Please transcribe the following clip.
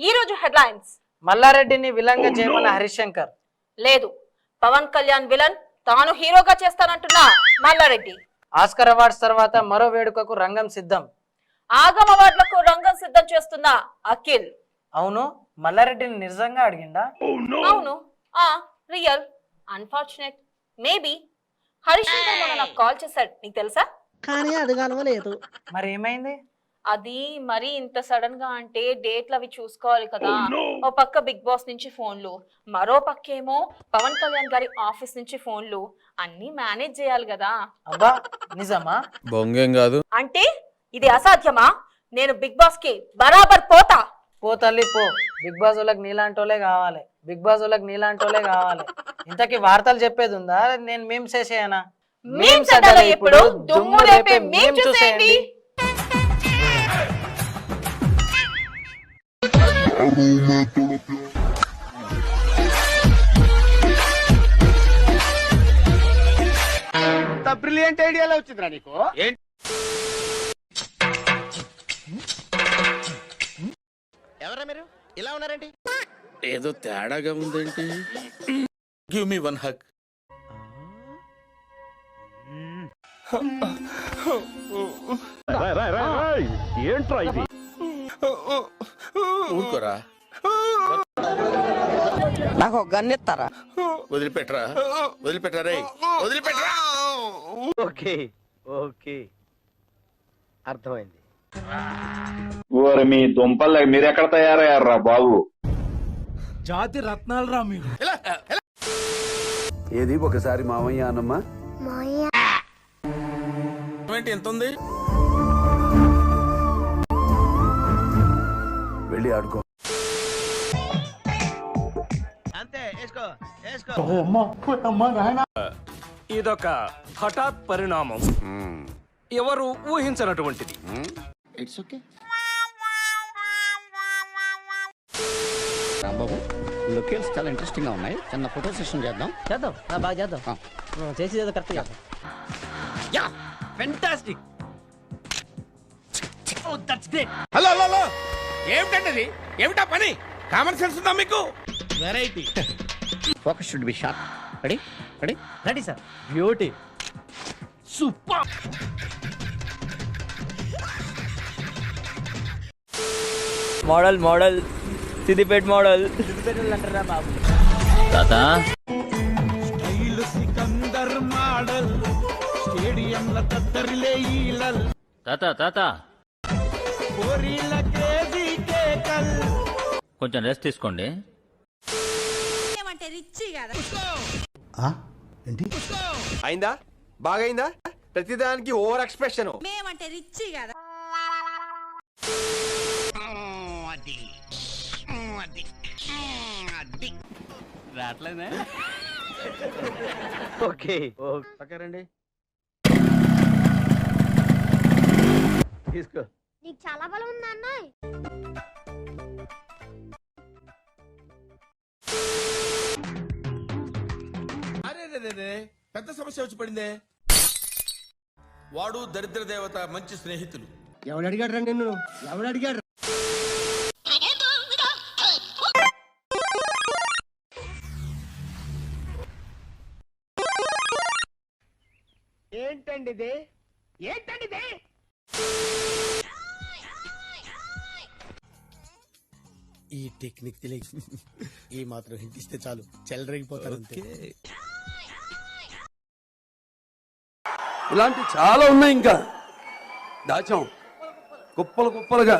ఈ రోజు headlines. మల్లారెడ్డిని villain గా చేయమన్న హరిశంకర్. లేదు, పవన్ కళ్యాణ్ విలన్, తాను హీరోగా చేస్తానంటున్నా మల్లారెడ్డి. ఆస్కర్ అవార్డ్స్ తర్వాత మరో వేడుకకు రంగం సిద్ధం. ఆగమ అవార్డులకు రంగం సిద్ధం చేస్తున్న అఖిల్. అవును, మల్లారెడ్డిని నిజంగా అడిగిండా? అవును, రియల్, అన్ఫార్చునేట్, మేబీ. హరిశంకర్ మొన్న నాకు కాల్ చేశాడు, నీకు తెలుసా? కానీ అడగలవలేదు. మరి ఏమైంది? అది మరి ఇంత సడన్ గా అంటే డేట్లు అవి చూసుకోవాలి కదా. ఓ పక్క బిగ్ బాస్ నుంచి ఫోన్లు, మరో పక్కేమో పవన్ కళ్యాణ్ గారి ఆఫీస్ నుంచి ఫోన్లు, అన్ని మేనేజ్ చేయాలి కదా. అబ్బా, నిజమా? బొంగేం కాదు. అంటే ఇది అసాధ్యమా? నేను బిగ్ బాస్ కి బరాబర్ పోతా. పో తల్లి పో, బిగ్ బాస్ వాళ్ళకి నీలాంటోలే కావాలి, బిగ్ బాస్ వాళ్ళకి నీలాంటోలే కావాలి. ఇంతకీ వార్తలు చెప్పేది ఉందా? నేను మేం చేసేయనా? మీమ్స్ అడ్డాలో ఇప్పుడు దుమ్ము రేపే మీమ్ చూసేయండి. బ్రిలియంట్ ఐడియాలో వచ్చిందిరా నీకు. ఎవరా మీరు ఇలా ఉన్నారండి? ఏదో తేడాగా ఉందేంటి? Give me one hug. ఏంట్రా ఇది? ఊరుకోరా, నాకు ఒక గన్ ఇస్తారా? వదిలిపెట్టరా, వదిలిపెట్టరా రే, వదిలిపెట్టరా. ఓకే ఓకే, అర్థమైంది. ఓరి మీ దుంపలు మీరెక్కడ తయారయ్యారా బాబు? జాతి రత్నాలు రా మీరు. ఏది ఒకసారి మామయ్య అన్నమ్మా. ఏంటి ఎంత ఉంది? వెళ్ళి ఆడుకో. అంతే, వేసుకో వేసుకో. ఇదొక హఠాత్ పరిణామం, ఎవరు ఊహించనటువంటిది. It's okay. రాంబాబు, లొకేషన్స్ చాలా ఇంట్రెస్టింగ్ గా ఉన్నాయి. చిన్న ఫోటో సెషన్ చేద్దాం. చేద్దాం, బాగా చేద్దాం. చేసి కరెక్ట్ చేద్దాం. Yeah, fantastic. Oh that's great. Hello hello hello, ఏమిటండి? ఏమిటా పని? కామన్ సెన్స్ ఉందా మీకు? Variety. Focus should be sharp. Ready ready ready sir. Beauty. Super. Model model Siddipet model. అంటారా బాబు? తాత స్టైల్ సికందర్ మోడల్, స్టేడియంల తత్తరిలే ఈలల్, తాత తాత కోరిల కేజీ కేకల్. కొంచెం రెస్ట్ తీసుకోండి. అయిందా? బాగైందా? ప్రతిదానికి ఓవర్ ఎక్స్ప్రెషన్. రావట్లేదే. ఓకే ఓకే రండి, తీసుకో. నీకు చాలా బలం ఉందా అన్నయ్య? అరే పెద్ద సమస్య వచ్చి పడిందే. వాడు దరిద్ర దేవత మంచి స్నేహితులు. ఎవడు అడిగాడు రండి నిన్ను? ఎవడు అడిగాడు? ఏంటండి ఇది? ఏంటండి ఇది? ఈ టెక్నిక్ తెలియదు, ఈ మాత్రం హింట్ ఇస్తే చాలు, చెలరేగిపోతారు అంతే. ఇలాంటి చాలా ఉన్నాయి, ఇంకా దాచాం కుప్పలు కుప్పలుగా.